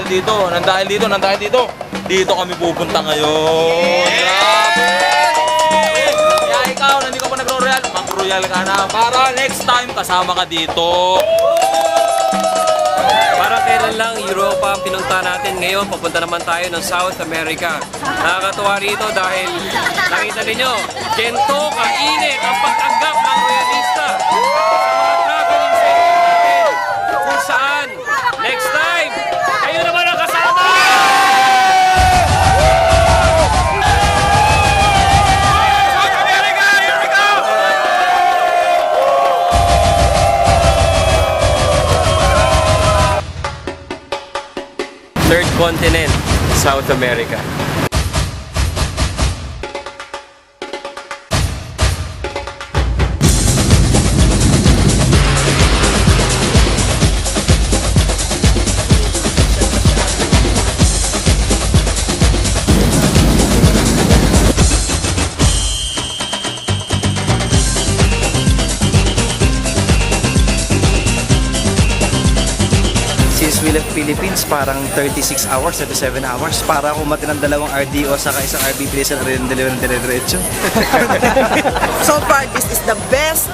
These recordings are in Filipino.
dito. Dito kami pupunta ngayon. Grabe! Kaya ikaw, hindi ka pa nagro-royal, mag-royal ka na para next time kasama ka dito. Parang kailan lang Europa ang pinunta natin. Ngayon, papunta naman tayo ng South America. Nakakatuwa rito dahil nakita ninyo, gento kainit ang pagtanggap ng royalista sa mga traveling segment natin. Kung saan, next time, kayo naman ang kasama! South America, here we go! Third continent, South America. Since we left Philippines, parang 36 hours, 37 hours. Para ako matinang dalawang RDO saka isang RB3 sa dire-diretso. So far, this is the best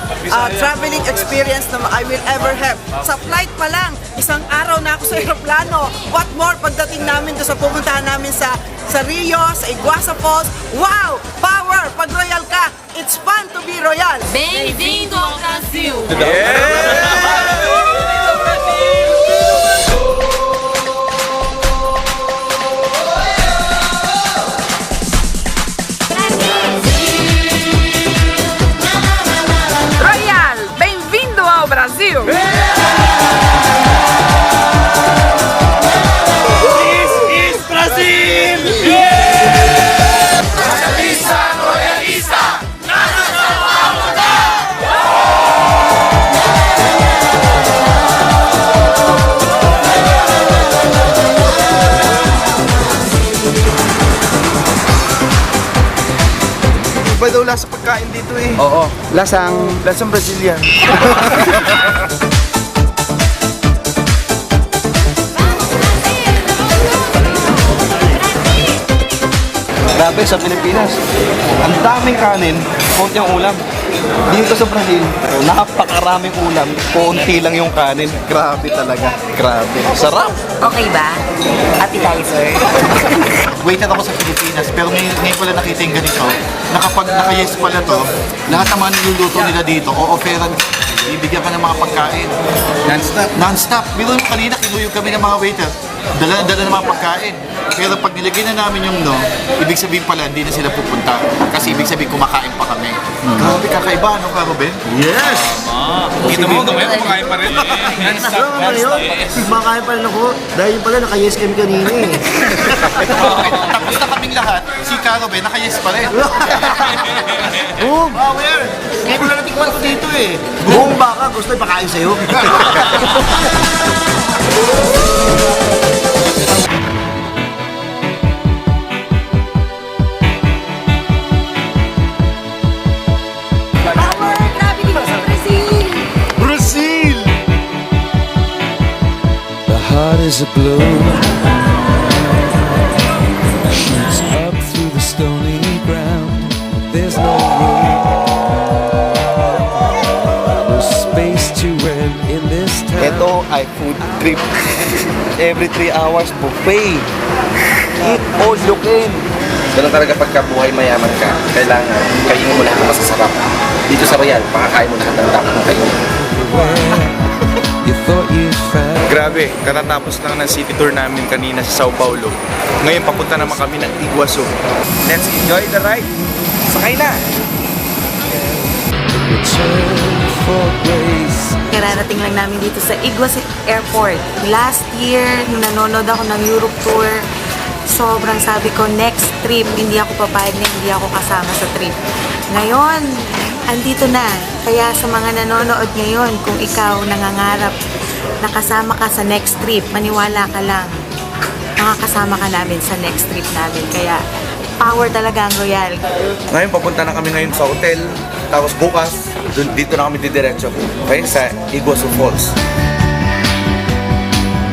traveling experience na I will ever have. Sa flight pa lang, isang araw na ako sa aeroplano. What more pagdating namin doon sa pupuntahan namin sa Rio, sa Iguazu Falls. Wow! Power! Pag royal ka, it's fun to be royal! Bem-vindo ao Brasil! Royal! Bem-vindo ao Brasil! Iba daw lasa pagkain dito eh. Oo. Lasang Brazilian. Grabe sa Pilipinas. Ang daming kanin, konti ang ulam. Dito sa Brazil, napakaraming ulam, konti lang yung kanin. Grabe talaga. Grabe. Sarap. Okay ba? Appetizer? Waiter ako sa Pilipinas, pero ngayon ko lang nakita yung ganito, na kapag naka-yes pala to, lahat ng mga niluluto nila dito, o-offeran, ibigyan ka ng mga pagkain. Non-stop? Non-stop. Biro mo kanina, kinuyog kami ng mga waiter. Dala-dala ng mga pagkain. Pero pag nilagay na namin yung no, ibig sabihin pala, hindi na sila pupunta. Kasi ibig sabihin, kumakain pa kami. Grabe, kakaiba, ano ka, Ruben? Yes! Kita mo, gamay, kumakain pa rin. Kumakain pa rin ako. Dahil pala naka-yes kami kanina eh. Tapos na kaming lahat, si Ruben, naka-yes pa rin. Boom! Power! Ngayon ko lang natikman ko dito eh. Buong baka gusto ipakain sa'yo. Power! Traveling sa Brazil! Brazil! The heart is a blue, shoots up through the stony ground. There's no room, no space to rent in this town. Ito ay food trip. Every 3 hours buffet. Eat all you can. Ganun talaga pagka buhay mayaman ka, kailangan kainin mo lahat ng masasarap. Dito sa Royal, makakain mo lahat ng dapat mong kainin. You thought you found Grabe, katatapos lang ng city tour namin kanina sa Sao Paulo. Ngayon papunta naman kami ng Iguazu. Let's enjoy the ride. Sakay na! return for grace. Kararating lang namin dito sa Iguazu Airport. Last year, nung nanonood ako ng Europe Tour, sobrang sabi ko, next trip, hindi ako papayag na hindi ako kasama sa trip. Ngayon, andito na. Kaya sa mga nanonood ngayon, kung ikaw nangangarap na kasama ka sa next trip, maniwala ka lang, makakasama ka namin sa next trip namin. Kaya, power talaga ang Royal. Ngayon, papunta na kami ngayon sa hotel. Tapos bukas, dito na kami didiretso. Okay? Sa Iguazu Falls.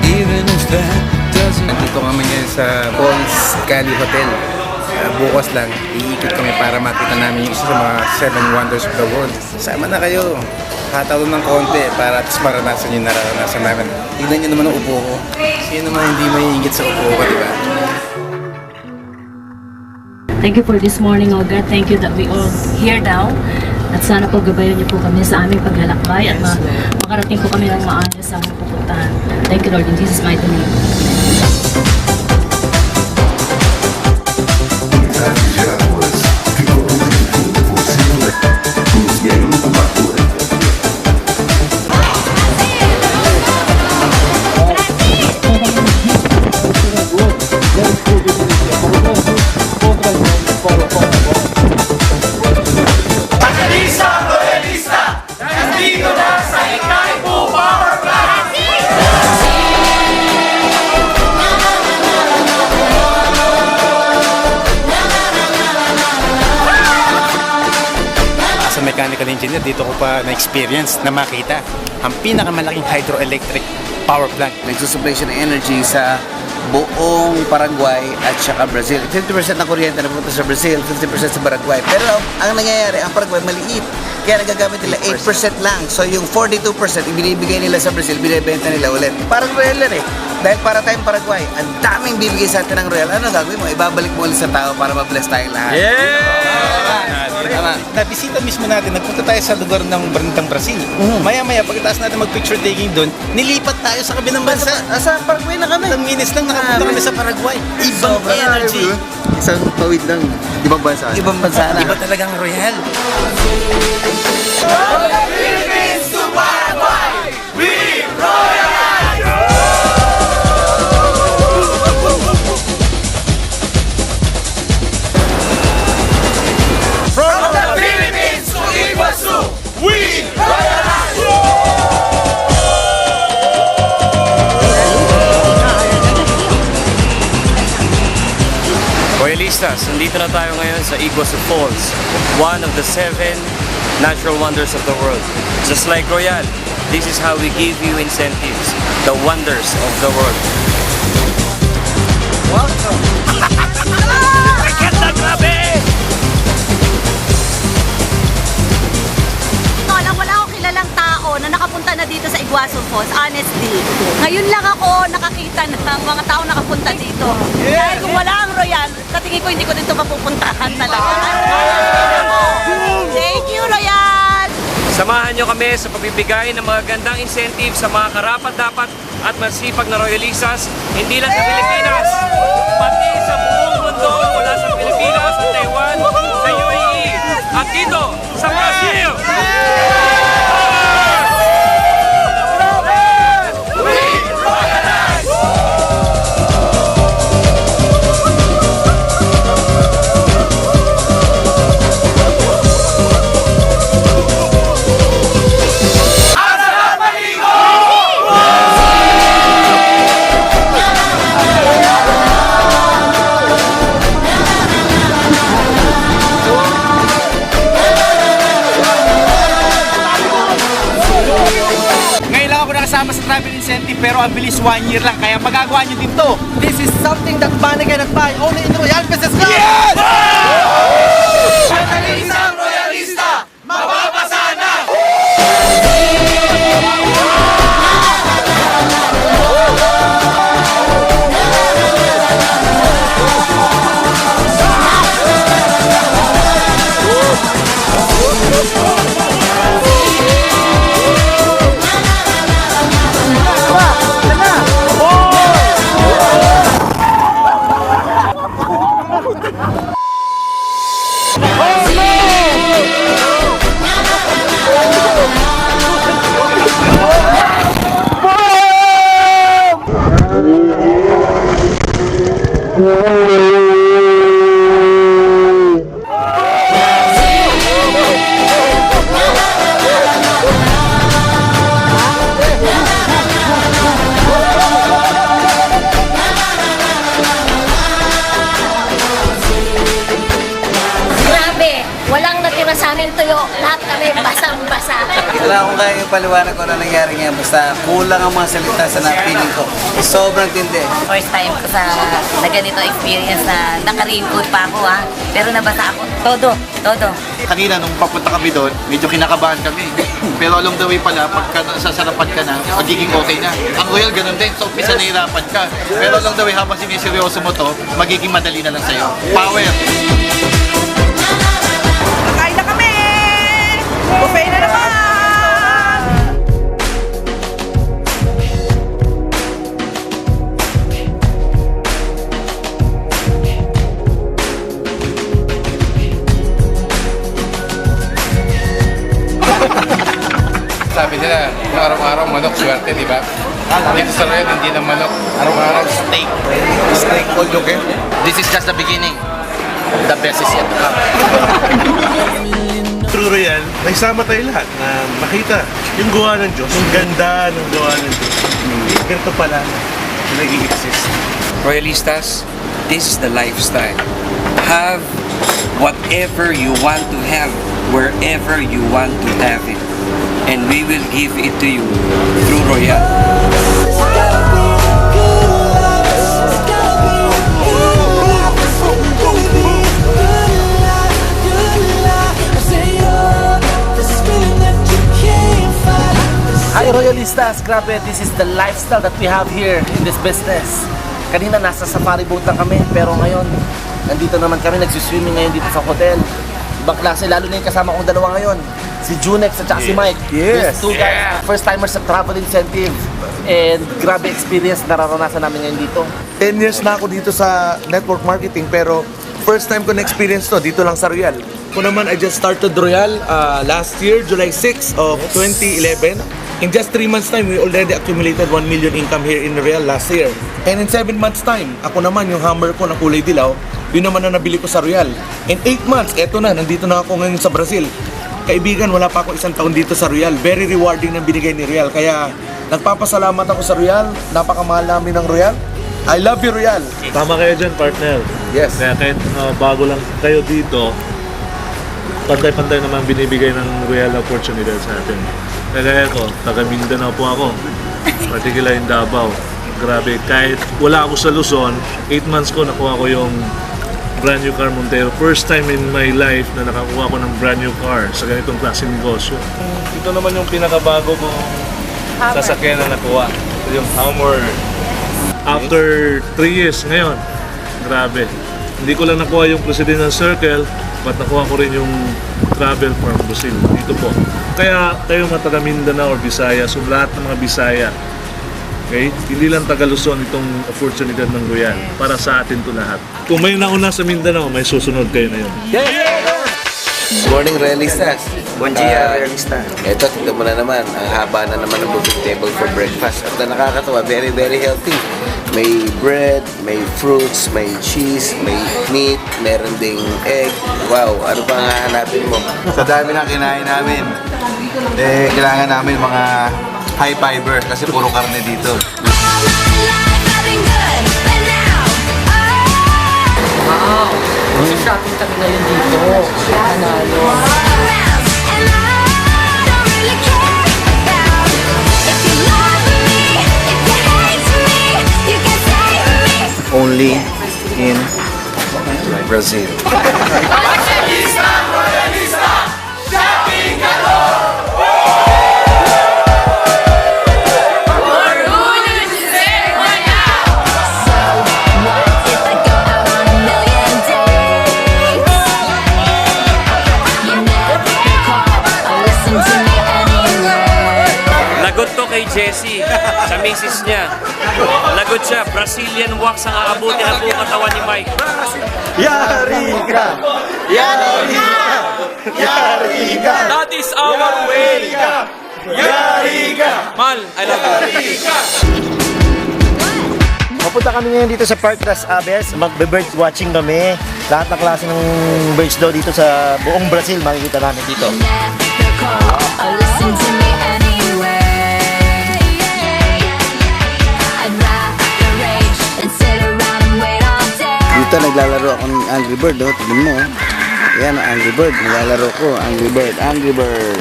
Even if that doesn't. Nandito kami ngayon sa Falls Cali Hotel. Bukas lang, iikot kami para makita namin yung isa sa mga 7 wonders of the world. Sama na kayo. Hatalo ng konti para at least maranasan yung nararanasan namin. Tignan nyo naman ang upo ko. Sino naman hindi maiingit sa upo ko, di ba? Thank you for this morning, O God. Thank you that we all here now. At sana po gabayan niyo po kami sa aming paglalakbay at makarating po kami ng maayos sa aming pupuntahan. Thank you, Lord, in Jesus' mighty name. Mechanical engineer, dito ko pa na-experience, na makita ang pinakamalaking hydroelectric power plant. Nagsusupply siya ng energy sa buong Paraguay at saka Brazil. 50% ng kuryente na pupunta sa Brazil, 50% sa Paraguay. Pero ang nangyayari, ang Paraguay maliit. Kaya nagagamit nila 8% lang. So yung 42% ibinibigay nila sa Brazil, binibenta nila ulit. Parang Royal eh. Dahil para tayong Paraguay, ang daming bibigay sa atin ng Royal. Ano gagawin mo? Ibabalik mo ulit sa tao para ma-bless tayong lahat. Tama. Nabisita mismo natin, nagpunta tayo sa lugar ng Bandang Brazil. Maya-maya, pagkatapos natin mag-picture taking doon, nilipat tayo sa kabilang bansa. Sa Paraguay na kami. Ilang minutes lang nakapunta kami sa Paraguay. Ibang energy. Isang tawid lang. Ibang bansa. Ibang bansa na. Iba talagang Royal. Royalistas, nandito na tayo ngayon sa Iguazu Falls, one of the 7 natural wonders of the world. Just like Royal, this is how we give you incentives, the wonders of the world. Welcome! Ganda, grabe! Wala akong kilalang tao na nakapunta na dito sa Iguazu Falls, honestly. Ngayon lang ako nakakita ng mga tao nakapunta dito. Dahil kung wala ang Royal, katingin ko hindi ko dito mapupuntahan talaga. Thank you, Royal! Samahan nyo kami sa pagbibigay ng mga gandang incentive sa mga karapat-dapat at masipag na Royalistas, hindi lang sa Pilipinas, pati sa buong mundo, mula sa Pilipinas, sa Taiwan, sa UAE, at dito sa Brazil! Kasama sa travel incentive pero ang bilis 1 year lang kaya magagawa nyo din to. This is something that money cannot buy. Only in Royal Business Club! Yes! Isang Royalista, mababasa na! Wala akong kaya yung paliwanag ko na nangyari ngayon. Basta kulang ang mga salita sa napiling ko. Sobrang tindi. First time ko sa na ganito experience na naka-raincoat pa ako ha. Pero nabasa ako. Todo. Kanina nung papunta kami doon, medyo kinakabahan kami. Pero along the way pala, pagka sasarapan ka na, magiging okay na. Ang Royal ganun din, so umpisa nahirapan ka. Pero along the way, habang siniseryoso mo to, magiging madali na lang sa'yo. Power! Nakain na kami! Buffet na naman! Sabi nila, kung araw-araw manok, swerte, di ba? Dito sa Royal, hindi na manok. Araw-araw, steak. Steak all you can. This is just the beginning. The best is yet to come. True Royal, nagsama tayo lahat na makita yung gawa ng Diyos, yung ganda ng gawa ng Diyos. Ganito pala na nag-i-exist. Royalistas, this is the lifestyle. Have whatever you want to have, wherever you want to have it. And we will give it to you through Royal. Hi Royalistas! Grabe, this is the lifestyle that we have here in this business. Kanina nasa safari boat lang kami, pero ngayon, nandito naman kami, nagsiswimming ngayon dito sa hotel. Ibang klase, lalo na yung kasama kong dalawa ngayon. Si Junex at saka si Mike. Yes. These two guys, first timers sa travel incentive. And grabe experience nararanasan namin ngayon dito. 10 years na ako dito sa network marketing, pero first time ko na-experience to dito lang sa Royal. Ako naman, I just started Royal last year, July 6 of 2011. In just 3 months time, we already accumulated 1 million income here in Royal last year. And in 7 months time, ako naman yung Hummer ko na kulay dilaw, yun naman na nabili ko sa Royal. In 8 months, eto na, nandito na ako ngayon sa Brazil. Kaibigan, wala pa ako 1 taon dito sa Royal. Very rewarding na binigay ni Royal. Kaya nagpapasalamat ako sa Royal. Napakamahal namin ng Royal. I love you, Royal. Tama kayo dyan, partner. Yes. Kaya kahit bago lang kayo dito, pantay-pantay naman binibigay ng Royal opportunity sa atin. Kaya ko, taga Mindanao po ako. Particular in Davao. Grabe, kahit wala ako sa Luzon, 8 months ko nakuha ko yung brand new car Montero. First time in my life na nakakuha ko ng brand new car sa ganitong klaseng negosyo. Ito naman yung pinakabago kong sasakyan na nakuha. Yung Hummer. After 3 years ngayon, grabe. Hindi ko lang nakuha yung Presidential Circle, but nakuha ko rin yung travel from Brazil. Dito po. Kaya tayo mga taga Mindanao or Visaya, so lahat ng mga Bisaya, okay? Hindi lang taga Luzon itong opportunity ng Royal. Para sa atin to lahat. Kung may nauna sa Mindanao, may susunod kayo na yun. Morning, Royalistas. Buen dia, Royalista. Ito, tignan mo na naman. Ang haba na naman ng buffet table for breakfast. At na nakakatawa, very, very healthy. May bread, may fruits, may cheese, may meat, meron ding egg. Wow, ano pa nga hanapin mo? Sa dami ng kinain namin, kailangan namin mga high fiber kasi puro karne dito. Wow! Shopping kami ngayon dito. Nanalo. Only in Brazil. Lagot to kay Jessie, sa misis niya. Lagot siya, Brazilian wax ang aabutin ang buong katawan ni Mike. Yari ka! Yari ka! Yari ka! That is our way! Yari ka! Mal, I love you. Mapunta kami ngayon dito sa Park Las Aves. Magbe-bird watching kami. Lahat ng klase ng birds daw dito sa buong Brazil makikita namin dito. Dito naglalaro ako ng Angry Bird, oh. Tignan mo. Oh. Yan, Angry Bird. Nilalaro ko, Angry Bird, Angry Bird.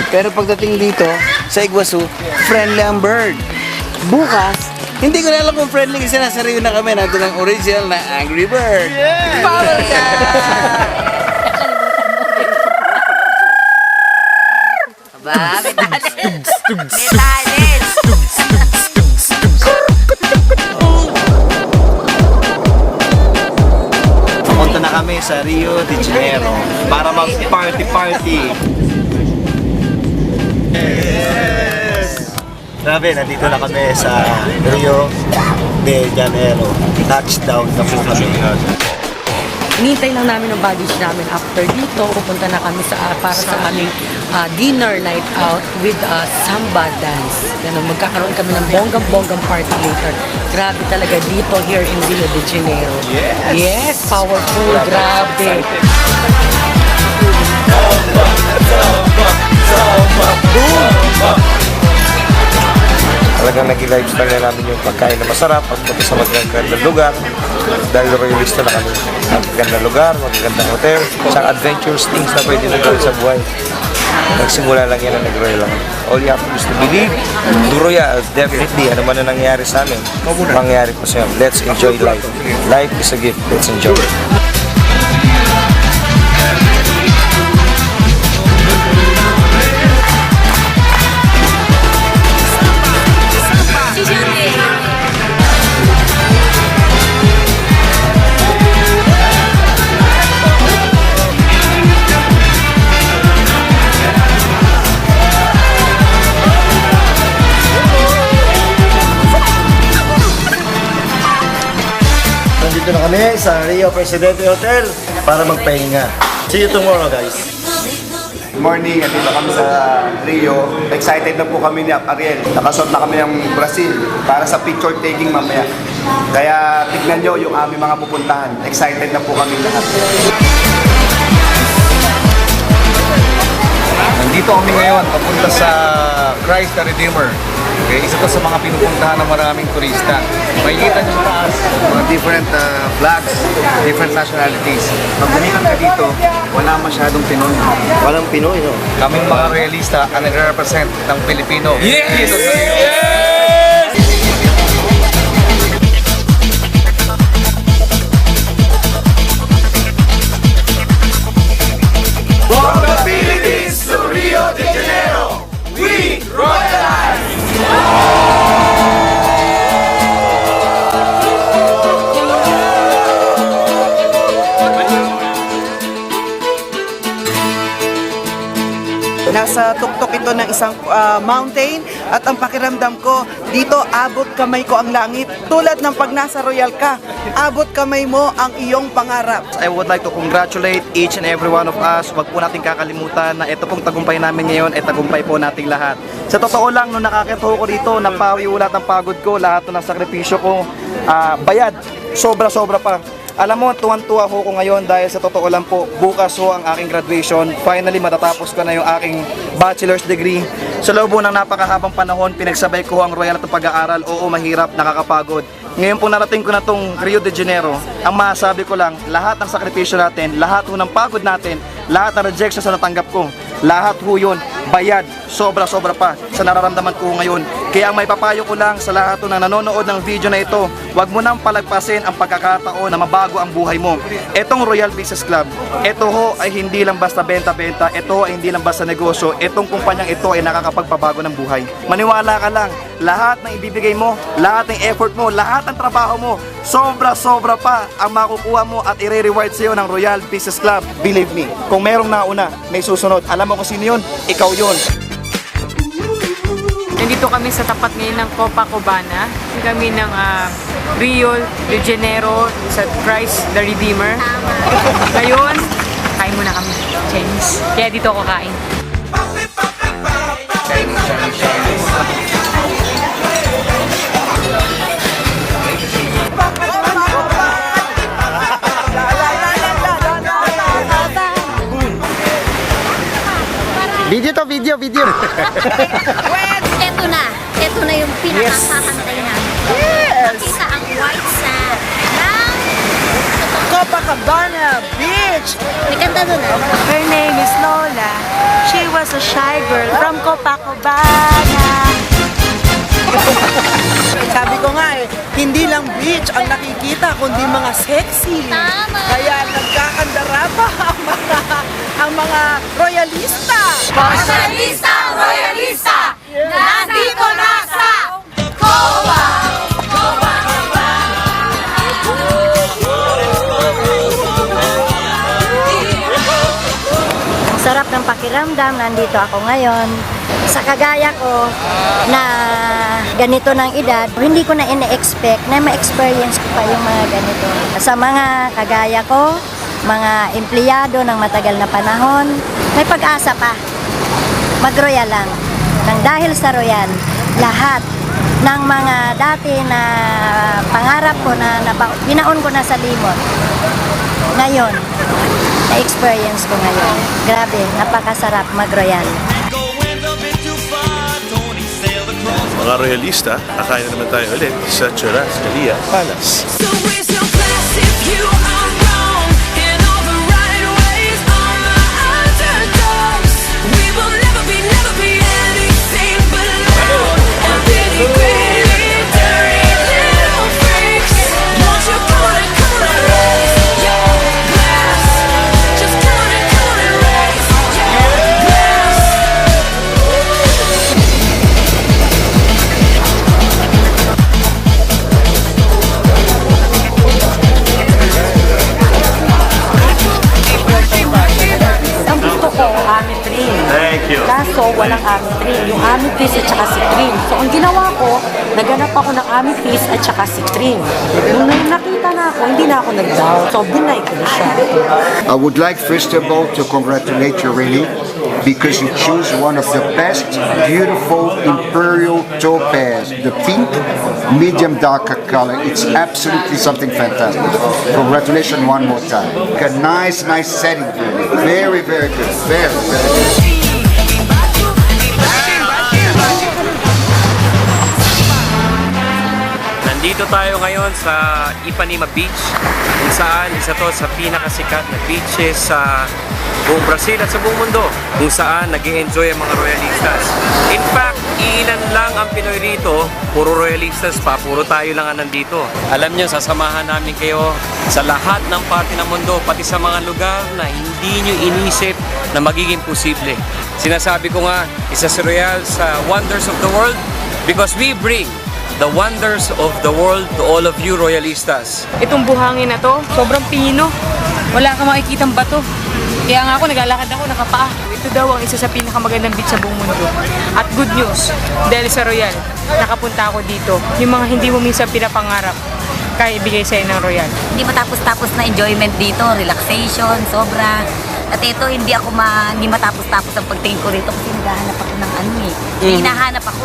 Pero pagdating dito, sa Iguazu, friendly ang bird. Bukas, hindi ko na alam kung friendly kasi nasa Rio na kami. Nandun ang original na Angry Bird. Power ka! Ba, may talent. May talent. Pupunta na kami sa Rio de Janeiro para mag-party-party. Grabe, nandito na kami sa Rio de Janeiro. Touchdown na po kami. Hinihintay lang namin ang baggage namin. After dito, pupunta na kami para sa aming dinner night out with samba dance. Ganun, magkakaroon kami ng bonggang-bonggang party later. Grabe talaga dito here in Rio de Janeiro. Yes, powerful, grabe. Talagang nag-lifestyle na namin yung pagkain na masarap pagpunta sa magagandang lugar. Dahil royalista na kami. Magagandang lugar, magagandang hotel, sa adventurous things na pwede na gawin sa buhay. Nagsimula lang yan na nag-royal lang. All you have to do is to believe. Do royal, definitely. Ano man na nangyari sa amin, mangyari po sa amin. Let's enjoy life. Life is a gift. Let's enjoy it. Nandito na kami sa Rio Presidente Hotel para magpahinga. See you tomorrow, guys. Good morning, andito kami sa Rio. Excited na po kami ni Ariel. Nakasuot na kami ng Brazil para sa picture taking mamaya. Kaya tignan nyo yung aming mga pupuntahan. Excited na po kami lahat. Nandito kami ngayon papunta sa Christ the Redeemer. Okay, isa to sa mga pinupuntahan ng maraming turista. Makikita nyo sa taas, mga different flags, different nationalities. Pag bumikot ka dito, wala masyadong Pinoy. Walang Pinoy, no? Kaming mga realista ang nagre-represent ng Pilipino. Yes! Dito sa Rio. Yes! From the Philippines to Rio de Janeiro, we royalize! Nasa tuktok ito ng isang mountain at ang pakiramdam ko, dito abot kamay ko ang langit. Tulad ng pag nasa royal ka, abot kamay mo ang iyong pangarap. I would like to congratulate each and every one of us. Huwag po natin kakalimutan na ito pong tagumpay namin ngayon ay tagumpay po nating lahat. Sa totoo lang, nung nakakita ko dito, napawi lahat ng pagod ko, lahat ng sakripisyo ko, bayad, sobra-sobra pa. Alam mo, tuwan-tuwa ko ngayon dahil sa totoo lang po, bukas ho ang aking graduation. Finally, matatapos ko na yung aking bachelor's degree. Sa loob ng napakahabang panahon, pinagsabay ko ang royal at pag-aaral. Oo, mahirap, nakakapagod. Ngayon po narating ko na tong Rio de Janeiro, ang masasabi ko lang, lahat ng sakripisyo natin, lahat ho ng pagod natin, lahat ng rejection sa natanggap ko, lahat ho yun, bayad, sobra-sobra pa sa nararamdaman ko ngayon. Kaya ang may papayo ko lang sa lahat na nanonood ng video na ito, huwag mo nang palagpasin ang pagkakataon na mabago ang buhay mo. Itong Royal Business Club, ito ho ay hindi lang basta benta-benta, ito ho ay hindi lang basta negosyo, itong kumpanyang ito ay nakakapagpabago ng buhay. Maniwala ka lang, lahat ng ibibigay mo, lahat ng effort mo, lahat ng trabaho mo, sobra-sobra pa ang makukuha mo at i-reward sa iyo ng Royal Business Club. Believe me, kung merong nauna, may susunod. Alam mo kung sino yun? Ikaw yun. Nandito kami sa tapat ngayon ng Copacabana. Kami ng Rio de Janeiro sa Christ the Redeemer. Ngayon, kain muna kami. Chinese. Kaya dito ako kain. Video to, video. Ito na yung pinakakakantay namin. Yes! Nakita ang white sand ng Copacabana Beach. Her name is Lola. She was a shy girl from Copacabana. Sabi ko nga hindi lang beach ang nakikita, kundi mga sexy. Kaya nagkakandara pa ang mga royalista. Pasyalista, royalista, nandito na sa COA! Sarap ng pakiramdam, nandito ako ngayon. Sa kagaya ko na ganito ng edad, hindi ko na ine-expect na ma-experience ko pa yung mga ganito. Sa mga kagaya ko, mga empleyado ng matagal na panahon, may pag-asa pa. Mag-royal lang. Nang dahil sa royal, lahat ng mga dati na pangarap ko na binaon ko na sa limot. Ngayon, na-experience ko ngayon. Grabe, napakasarap mag-royal. Mga royalista, kakain na naman tayo ulit sa Churrascaria Palace. Kaso, walang amitrin. Yung amethyst at saka citrine. So, ang ginawa ko, naganap ako ng amethyst at saka citrine. Nung nakita na ako, hindi na ako nag-doubt. So, binay ko na siya. I would like first of all to congratulate you really because you choose one of the best beautiful imperial topaz, the pink medium darker color. It's absolutely something fantastic. Congratulations one more time. A nice setting really. Very, very good. Very, very good. Nandito tayo ngayon sa Ipanema Beach, kung saan isa to sa pinakasikat na beaches sa buong Brazil at sa buong mundo, kung saan nag-i-enjoy ang mga royalistas. In fact, ilan lang ang Pinoy rito, puro royalistas pa, puro tayo lang ang nandito. Alam nyo, sasamahan namin kayo sa lahat ng parte ng mundo, pati sa mga lugar na hindi nyo inisip na magiging posible. Sinasabi ko nga, isa si Royal sa Wonders of the World because we bring the wonders of the world to all of you royalistas. Itong buhangin na to, sobrang pino. Wala kang makikitang bato. Kaya nga ako, naglalakad ako, nakapaa. Ito daw ang isa sa pinakamagandang beach sa buong mundo. At good news, dahil sa Royal, nakapunta ako dito. Yung mga hindi mo minsan pinapangarap, kaya ibigay sa'yo ng Royal. Hindi matapos-tapos na enjoyment dito, relaxation, sobra. At ito, hindi matapos-tapos ang pagtingin ko rito kasi naghahanap ako ng ano eh. May hinahanap ako.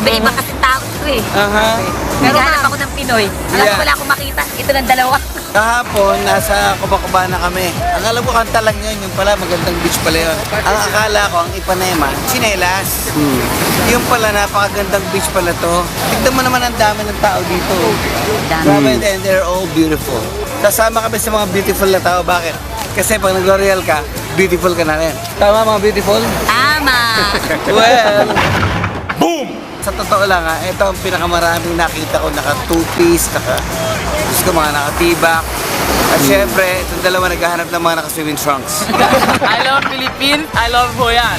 Iba-iba kasi tao ito eh. Naghahanap ako ng Pinoy. Wala akong makita. Ito ng dalawa. Kahapon, nasa Copacabana kami. Ang alam ko, kanta lang yun. Yung pala, magandang beach pala yun. Ang akala ko, ang Ipanema, Sinelas. Yung pala, napakagandang beach pala to. Tignan mo naman ang dami ng tao dito. Grabe, and they're all beautiful. Kasama kami sa mga beautiful na tao. Bakit? Kasi pag nag-L'Oreal ka, beautiful ka na rin. Tama mga beautiful? Tama! Well, boom! Sa totoo lang ito ang pinakamaraming nakita ko, naka two-piece, gusto ko mga nakatibak. At syempre, itong dalawa naghahanap ng mga naka-swimming trunks. I love Philippines, I love Royal.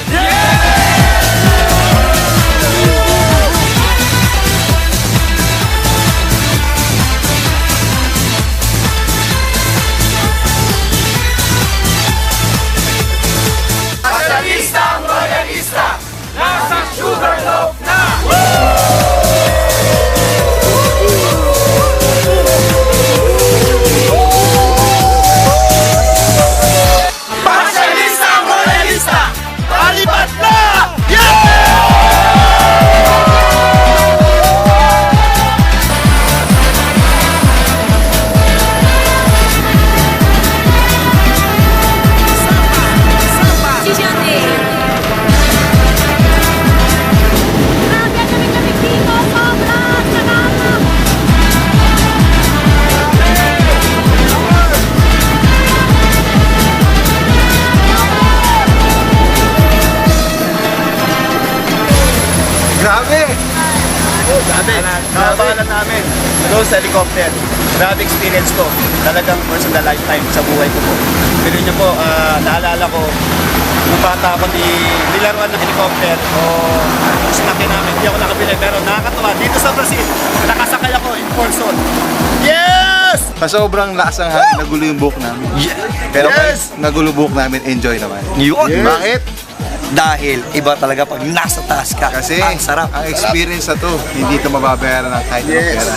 Royalista, royalista, nasa Sugarloaf na! Pasyalista, royalista, palipat na! Yeah! Laki! Grabe, nakabalan namin doon sa helicopter. Grabe experience ko. Talagang once in a lifetime sa buhay ko po. Pero nyo po, naalala ko, nung bata ako nilaruan ng helicopter o snaki namin, hindi ako nakabili. Pero nakakatawa, dito sa Brazil, nakasakay ako in person. Yes! Sa sobrang lakas ng hangin, nagulo yung buhok namin. Pero Yes! pag nagulo buhok namin, enjoy naman. Yun. Yes. Bakit? Dahil iba talaga pag nasa taas ka. Kasi ang sarap. ang experience na to, hindi to mababayaran ng kahit anong Yes. pera.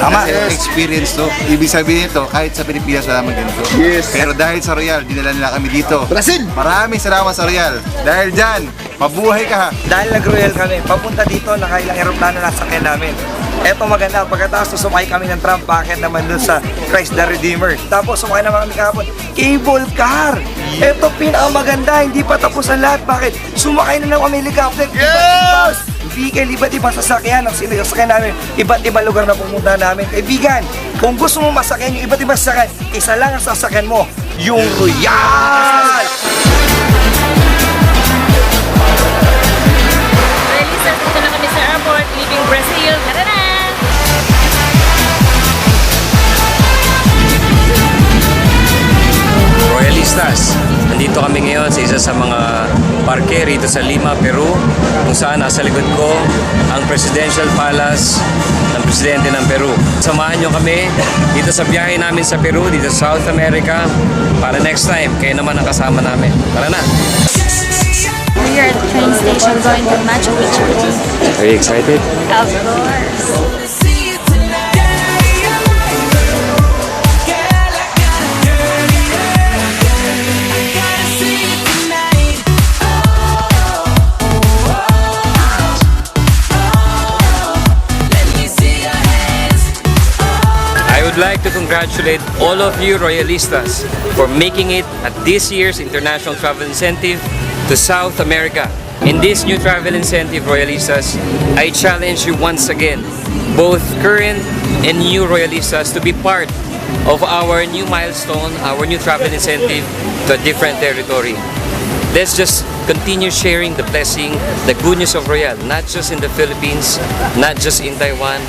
Tama. Kasi ang experience to, ibig sabihin to, kahit sa Pilipinas wala naman ganito. Yes. Pero dahil sa Royal, dinala nila kami dito. Brazil! Maraming salamat sa Royal. Dahil dyan, mabuhay ka ha. Dahil nag-royal kami, papunta dito, nakailang aeroplano nasakyan namin. Eto maganda, pagkatapos sumakay kami ng tram, bakit naman dun sa Christ the Redeemer. Tapos sumakay naman kami kahapon, cable car! Eto pinakamaganda, hindi pa tapos ang lahat. Bakit? Sumakay na naman kami helicopter. Yes! Vehicle, iba't ibang sasakyan ang sinasakyan namin. Iba't ibang lugar na pumunta namin. Kaibigan, kung gusto mo masakyan yung iba't ibang sasakyan, isa lang ang sasakyan mo, yung Royal! Royalistas, dito na kami sa airport, leaving Brazil. Tara! Royalistas, nandito kami ngayon sa isa sa mga parke rito sa Lima, Peru, kung saan nasa likod ko ang Presidential Palace ng Presidente ng Peru. Samahan nyo kami dito sa biyahe namin sa Peru, dito sa South America, para next time, kayo naman ang kasama namin. Tara na! We are at the train station going to Machu Picchu. Are you excited? Of course. I would like to congratulate all of you Royalistas for making it at this year's International Travel Incentive to South America. In this new travel incentive, Royalistas, I challenge you once again, both current and new Royalistas, to be part of our new milestone, our new travel incentive to a different territory. Let's just continue sharing the blessing, the good news of Royal, not just in the Philippines, not just in Taiwan,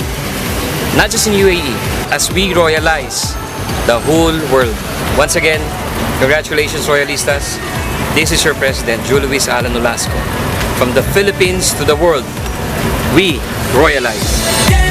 not just in UAE, as we royalize the whole world. Once again, congratulations Royalistas. This is your President, Julio Luis Alan Nolasco. From the Philippines to the world, we royalize.